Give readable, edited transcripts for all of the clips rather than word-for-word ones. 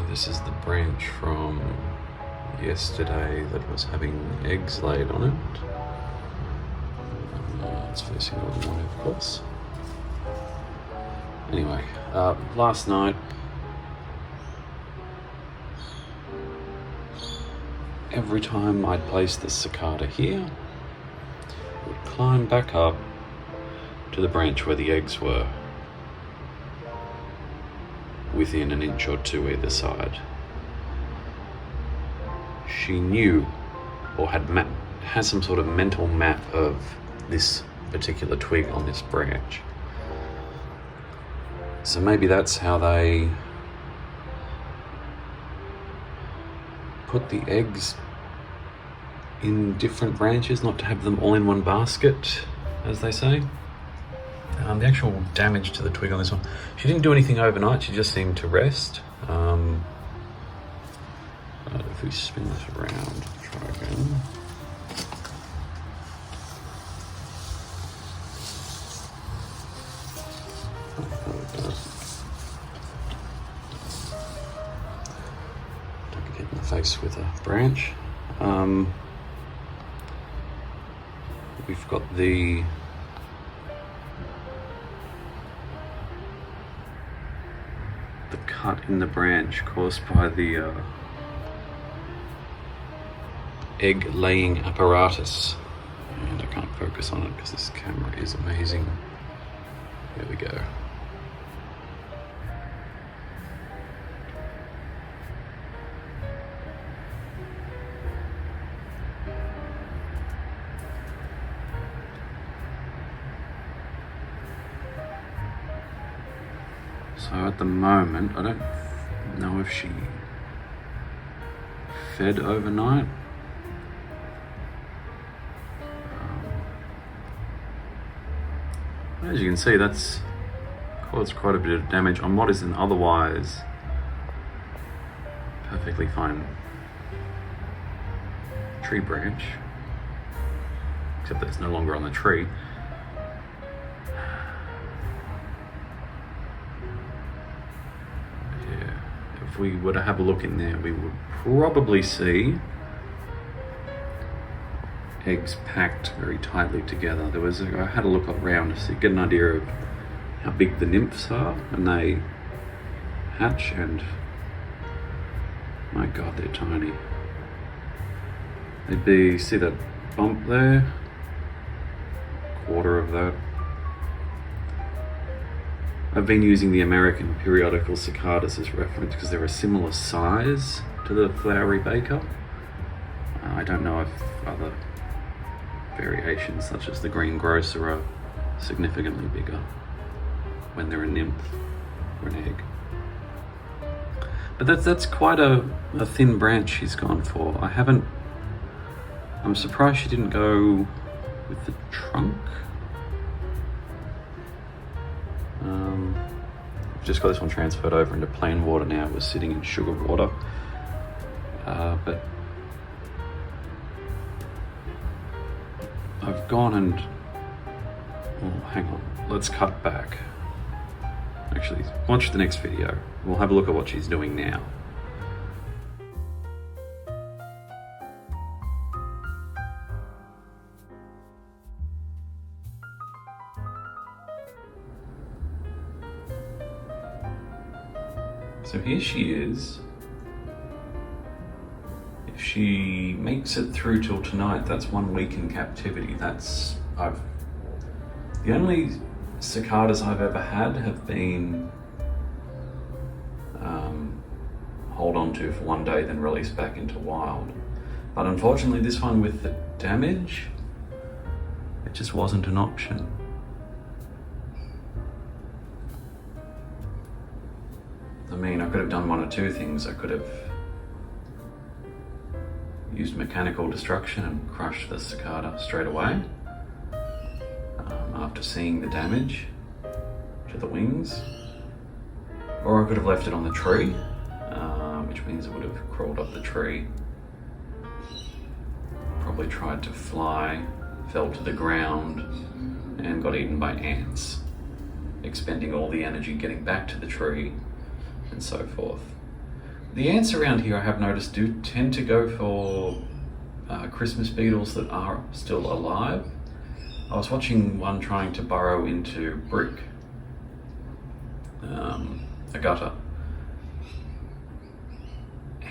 This is the branch from yesterday that was having eggs laid on it. It's facing on the morning, of course. Anyway, last night, every time I'd place the cicada here, it would climb back up to the branch where the eggs were, within an inch or two either side. She knew, or has some sort of mental map of this particular twig on this branch. So maybe that's how they put the eggs in different branches, not to have them all in one basket, as they say. The actual damage to the twig on this one, she didn't do anything overnight, she just seemed to rest. If we spin this around, try again. Don't get hit in the face with a branch. We've got the cut in the branch caused by the egg laying apparatus, and I can't focus on it because this camera is amazing. There we go. So at the moment, I don't know if she fed overnight. As you can see, that's caused quite a bit of damage on what is an otherwise perfectly fine tree branch, except that it's no longer on the tree. If we were to have a look in there, we would probably see eggs packed very tightly together. I had a look around to get an idea of how big the nymphs are, and they hatch, and my God, they're tiny. See that bump there? Quarter of that. I've been using the American periodical cicadas as reference because they're a similar size to the Floury baker. I don't know if other variations such as the green grocer are significantly bigger when they're a nymph or an egg. But that's quite a thin branch she's gone for. I'm surprised she didn't go with the trunk. Just got this one transferred over into plain water now. It was sitting in sugar water. But I've gone and... Oh, hang on. Let's cut back. Actually, watch the next video. We'll have a look at what she's doing now. So here she is. If she makes it through till tonight, that's 1 week in captivity. The only cicadas I've ever had have been hold on to for one day, then release back into wild. But unfortunately, this one with the damage, it just wasn't an option. I mean, I could have done one or two things. I could have used mechanical destruction and crushed the cicada straight away after seeing the damage to the wings. Or I could have left it on the tree, which means it would have crawled up the tree, probably tried to fly, fell to the ground, and got eaten by ants, expending all the energy getting back to the tree, and so forth. The ants around here, I have noticed, do tend to go for Christmas beetles that are still alive. I was watching one trying to burrow into brick, a gutter,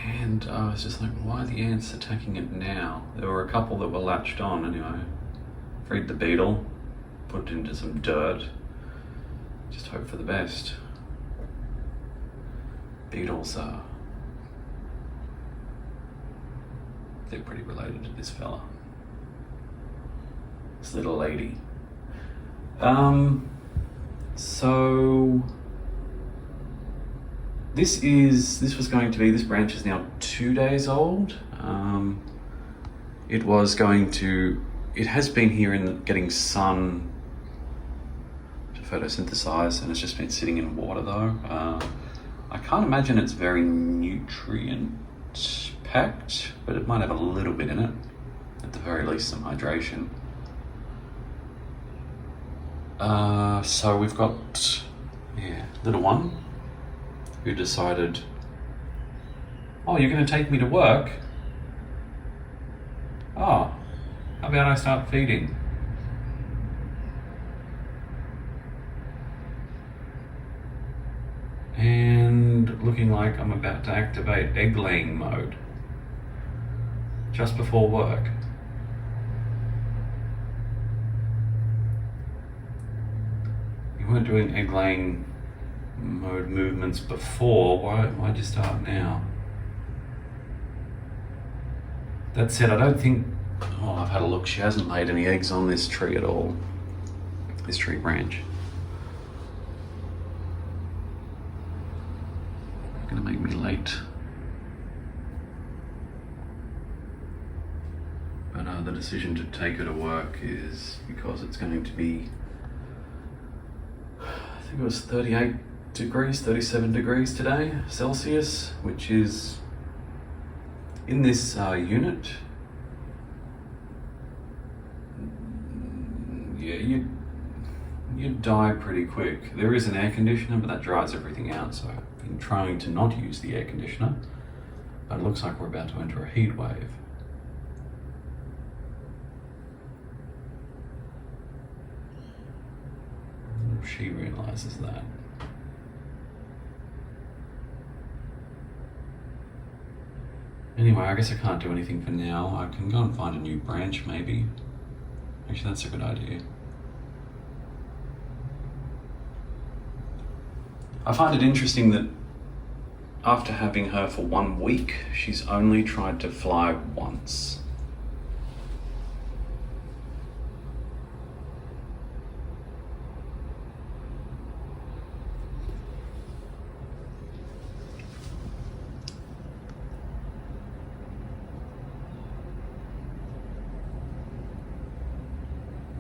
and I was just like, why are the ants attacking it now? There were a couple that were latched on anyway. Freed the beetle, put it into some dirt, just hope for the best. Beetles are, they're pretty related to this fella, this little lady. So this branch is now 2 days old. It has been here getting sun to photosynthesize, and it's just been sitting in water though. I can't imagine it's very nutrient packed, but it might have a little bit in it. At the very least, some hydration. So we've got, little one who decided, oh, you're going to take me to work? Oh, how about I start feeding? And looking like I'm about to activate egg laying mode just before work. You weren't doing egg laying mode movements before, why'd you start now? That said, I don't think, I've had a look, she hasn't laid any eggs on this tree at all, this tree branch. Gonna make me late. But the decision to take her to work is because it's going to be, I think it was 38 degrees, 37 degrees today, Celsius, which is, in this unit, yeah, you'd die pretty quick. There is an air conditioner, but that dries everything out, so I've been trying to not use the air conditioner, but it looks like we're about to enter a heat wave. She realizes that. Anyway, I guess I can't do anything for now. I can go and find a new branch, maybe. Actually, that's a good idea. I find it interesting that after having her for 1 week, she's only tried to fly once.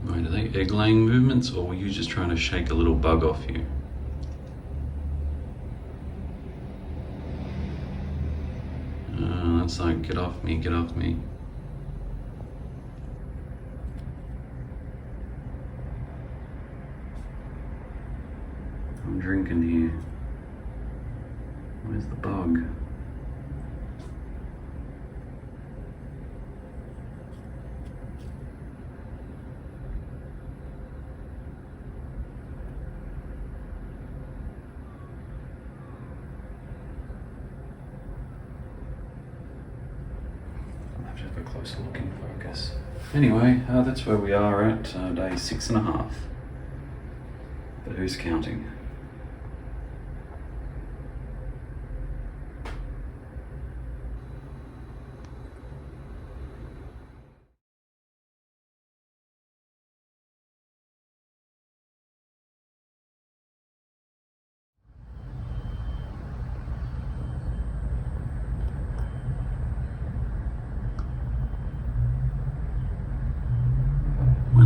Right, are they egg laying movements, or were you just trying to shake a little bug off you? It's like, get off me, get off me. I'm drinking here. Where's the bug? A closer look in focus. Anyway, that's where we are at day 6.5. But who's counting?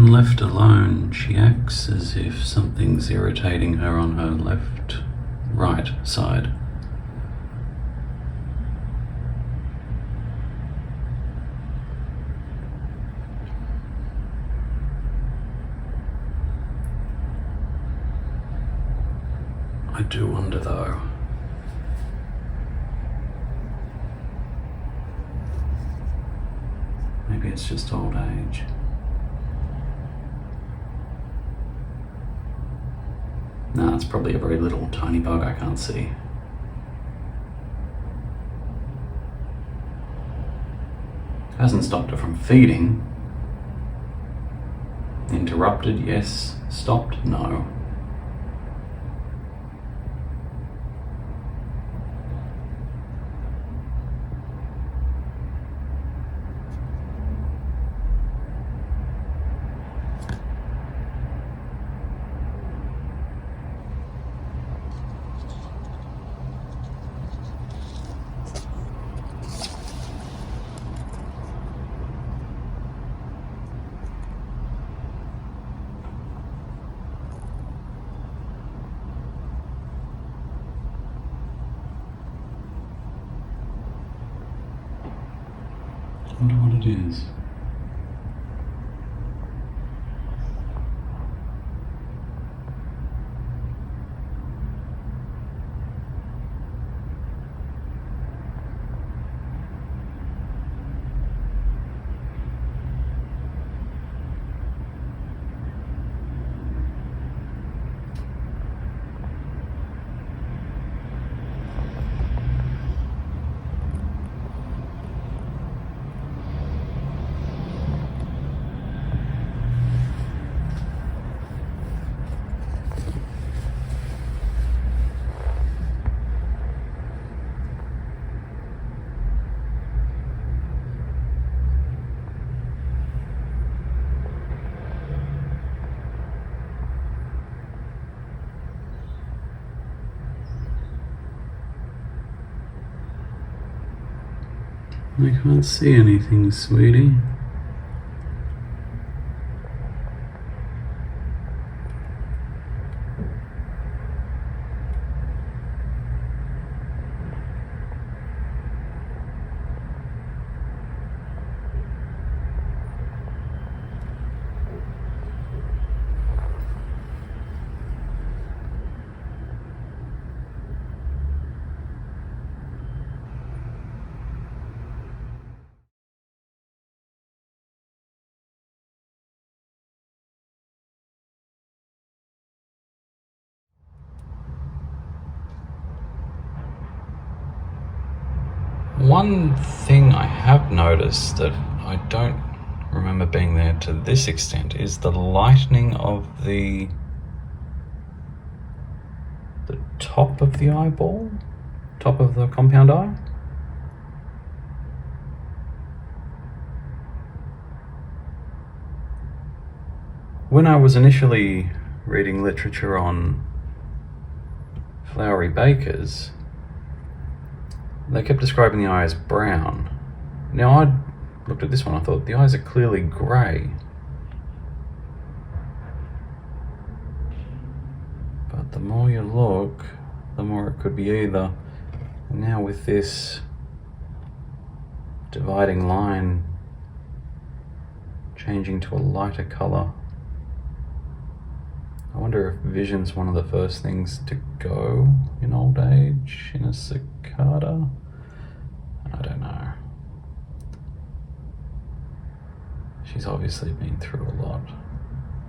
When left alone, she acts as if something's irritating her on her right side. I do wonder though. Maybe it's just old age. No, it's probably a very little tiny bug I can't see. Hasn't stopped her from feeding. Interrupted, yes. Stopped, no. I wonder what it is. I can't see anything, sweetie. One thing I have noticed that I don't remember being there to this extent is the lightening of the top of the eyeball, top of the compound eye. When I was initially reading literature on Floury bakers, they kept describing the eye as brown. Now I looked at this one, I thought the eyes are clearly grey. But the more you look, the more it could be either. And now with this dividing line changing to a lighter colour, I wonder if vision's one of the first things to go in old age in a cicada. I don't know. She's obviously been through a lot.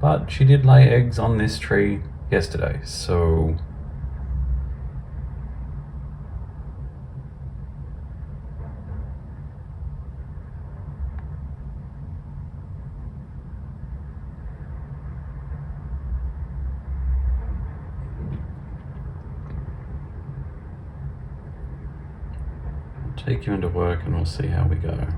But she did lay eggs on this tree yesterday, so take you into work and we'll see how we go.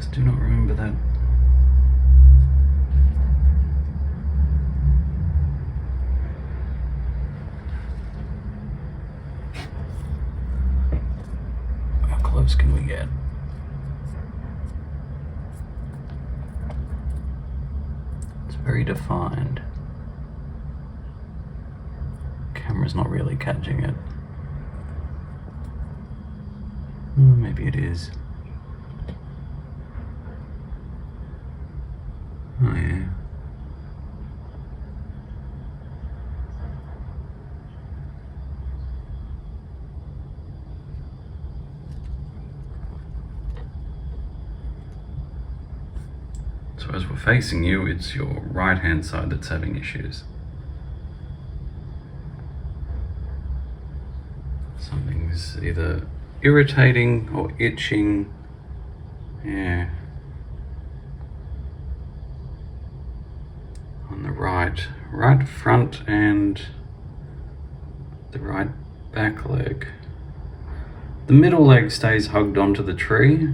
just do not remember that. How close can we get? It's very defined. Camera's not really catching it. Maybe it is. Oh yeah. So as we're facing you, it's your right hand side that's having issues. Something's either irritating or itching. Yeah. On the right front and the right back leg. The middle leg stays hugged onto the tree.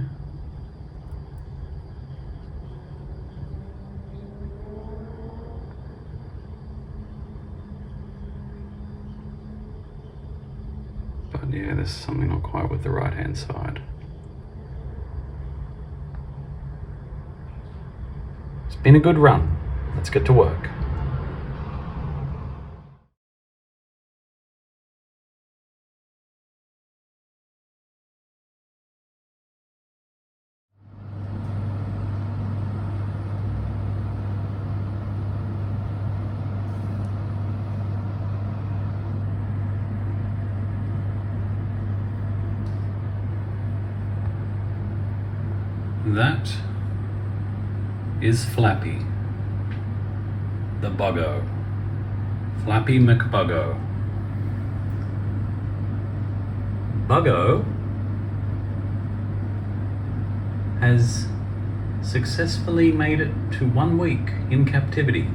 But yeah, there's something not quite with the right hand side. It's been a good run. Let's get to work. That is Flappy, the buggo. Flappy McBuggo. Buggo has successfully made it to 1 week in captivity.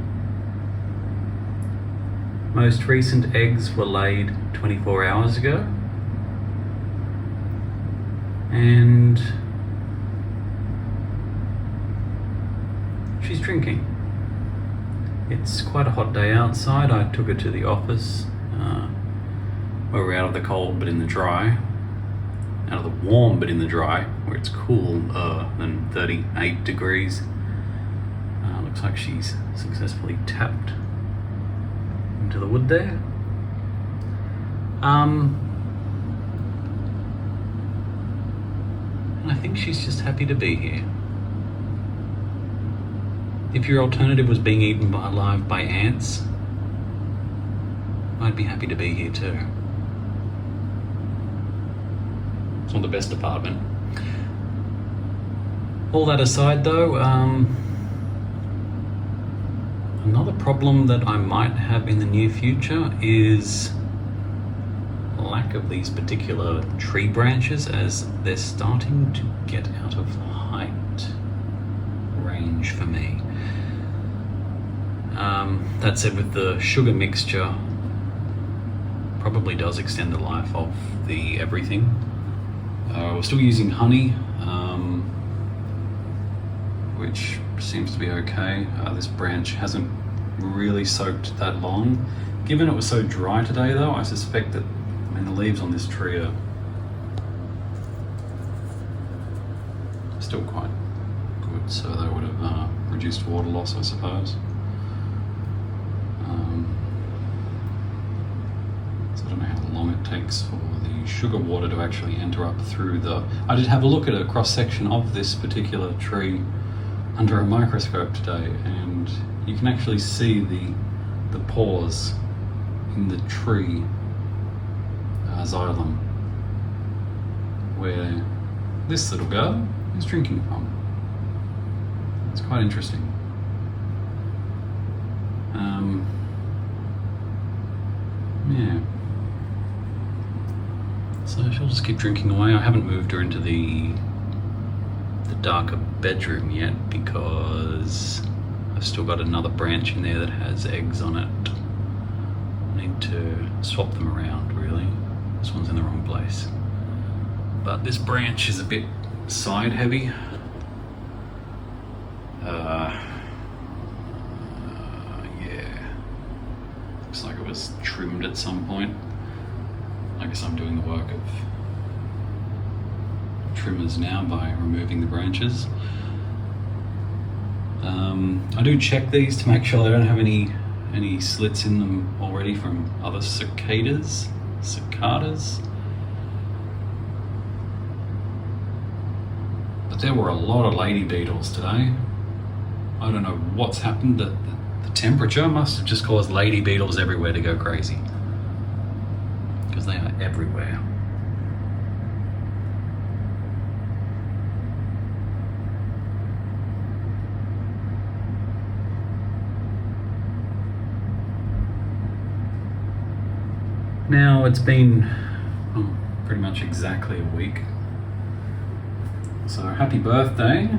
Most recent eggs were laid 24 hours ago, and she's drinking. It's quite a hot day outside. I took her to the office where we're out of the cold but in the dry, out of the warm but in the dry, where it's cool than 38 degrees. Looks like she's successfully tapped into the wood there. And I think she's just happy to be here. If your alternative was being eaten alive by ants, I'd be happy to be here too. It's not the best apartment. All that aside though, another problem that I might have in the near future is lack of these particular tree branches, as they're starting to get out of height range for me. That said, with the sugar mixture, probably does extend the life of the everything. We're still using honey, which seems to be okay. This branch hasn't really soaked that long. Given it was so dry today though, I suspect that, the leaves on this tree are still quite good, so they would have reduced water loss, I suppose. So I don't know how long it takes for the sugar water to actually enter up through the... I did have a look at a cross-section of this particular tree under a microscope today, and you can actually see the pores in the tree xylem where this little girl is drinking from. It's quite interesting. Yeah. So she'll just keep drinking away. I haven't moved her into the darker bedroom yet because I've still got another branch in there that has eggs on it. I need to swap them around really. This one's in the wrong place. But this branch is a bit side heavy, Yeah, looks like it was trimmed at some point. I guess I'm doing the work of trimmers now by removing the branches. I do check these to make sure they don't have any slits in them already from other cicadas. But there were a lot of lady beetles today. I don't know what's happened. The temperature must have just caused lady beetles everywhere to go crazy, because they are everywhere. Now it's been pretty much exactly a week. So happy birthday,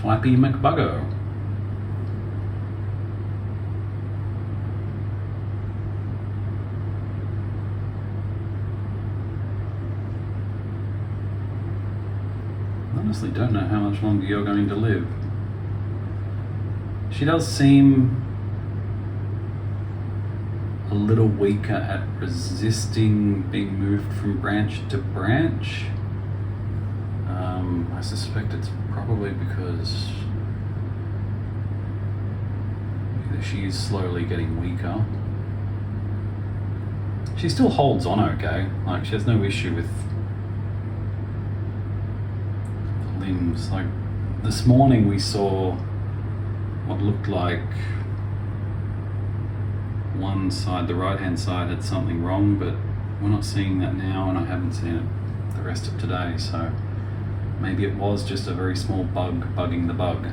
Flappy McBuggo. Honestly don't know how much longer you're going to live. She does seem a little weaker at resisting being moved from branch to branch. I suspect it's probably because either she is slowly getting weaker. She still holds on okay, like she has no issue with the limbs. Like this morning we saw what looked like one side, the right hand side, had something wrong, but we're not seeing that now, and I haven't seen it the rest of today, so maybe it was just a very small bug bugging the bug.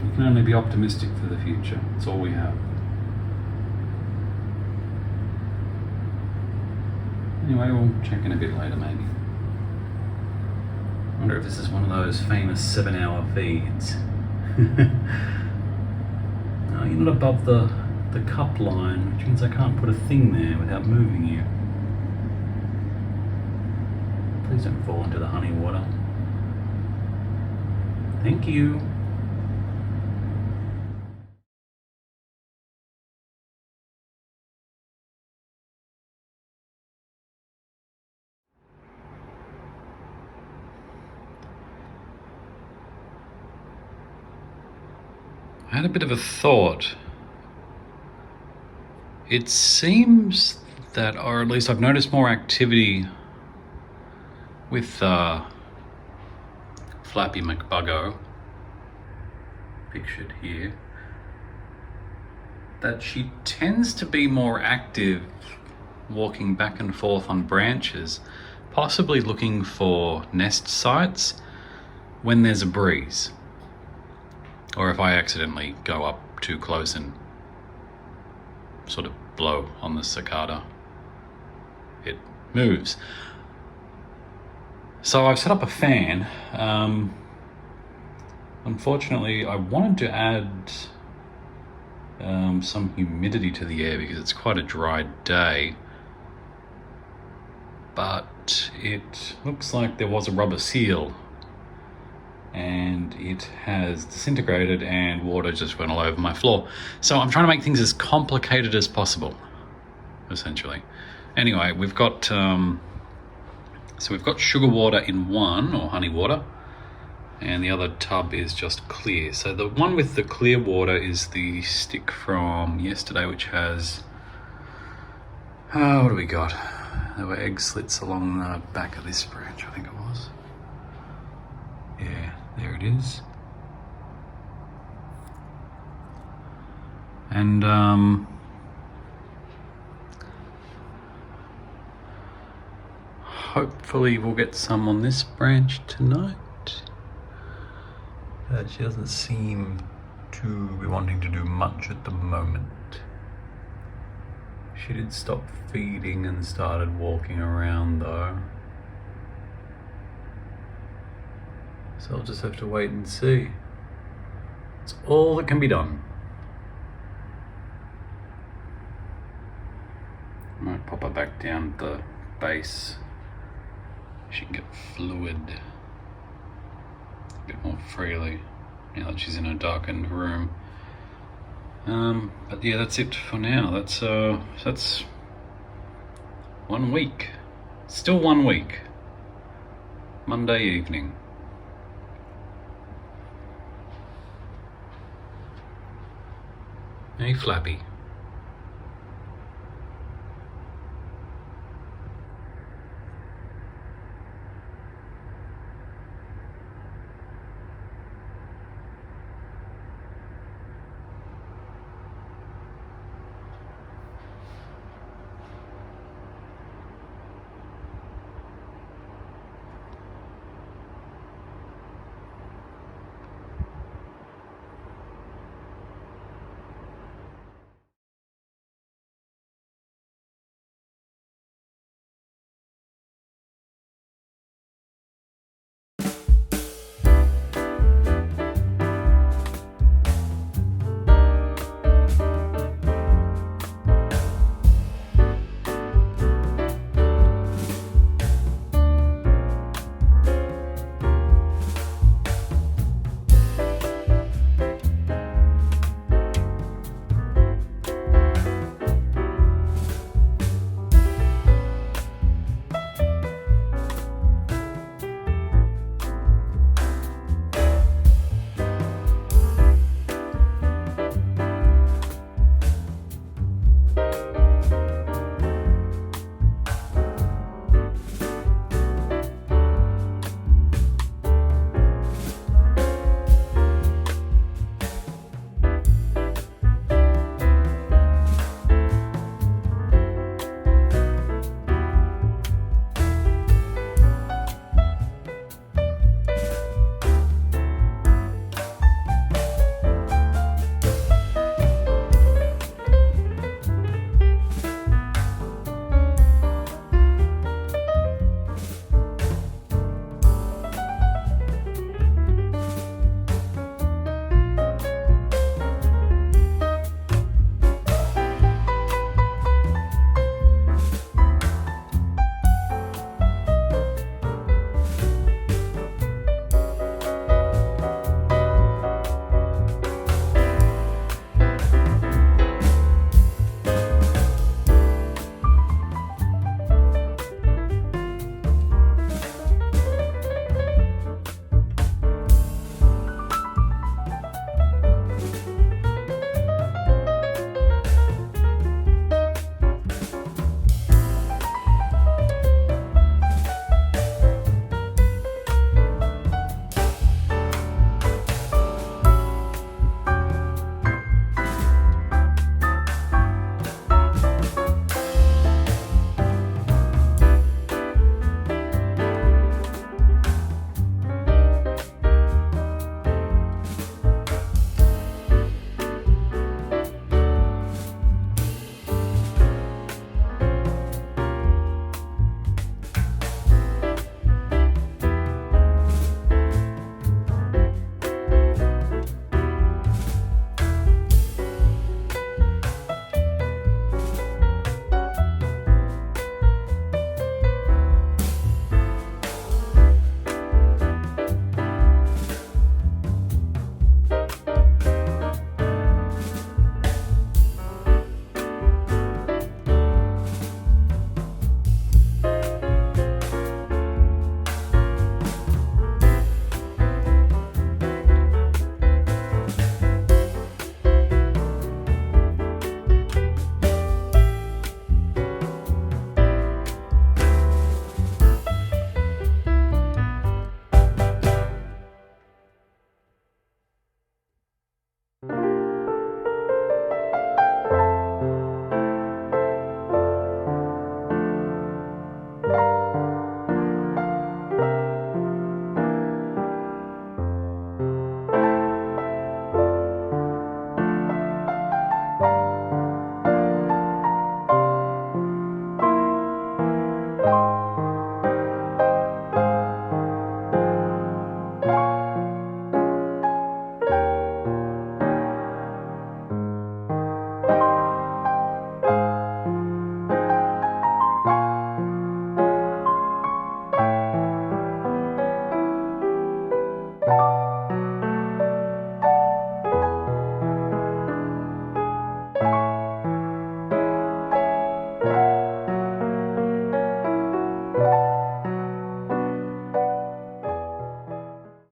You can only be optimistic for the future. It's all we have. Anyway, we'll check in a bit later maybe. I wonder if this is one of those famous 7-hour feeds. No, you're not above the cup line, which means I can't put a thing there without moving you. Please don't fall into the honey water. Thank you. I had a bit of a thought. It seems that, or at least I've noticed more activity with Flappy McBuggo, pictured here, that she tends to be more active walking back and forth on branches, possibly looking for nest sites when there's a breeze, or if I accidentally go up too close and sort of blow on the cicada, it moves. So I've set up a fan. Unfortunately, I wanted to add some humidity to the air because it's quite a dry day, but it looks like there was a rubber seal and it has disintegrated and water just went all over my floor. So I'm trying to make things as complicated as possible, essentially. Anyway, we've got sugar water in one, or honey water, and the other tub is just clear. So the one with the clear water is the stick from yesterday, which has, what do we got? There were egg slits along the back of this branch, I think it was. Yeah, there it is. And hopefully we'll get some on this branch tonight. She doesn't seem to be wanting to do much at the moment. She did stop feeding and started walking around though. So I'll just have to wait and see. It's all that can be done. I might pop her back down at the base she can get fluid a bit more freely now that she's in a darkened room. But yeah, that's it for now. That's 1 week. Still 1 week. Monday evening. Hey, Flappy.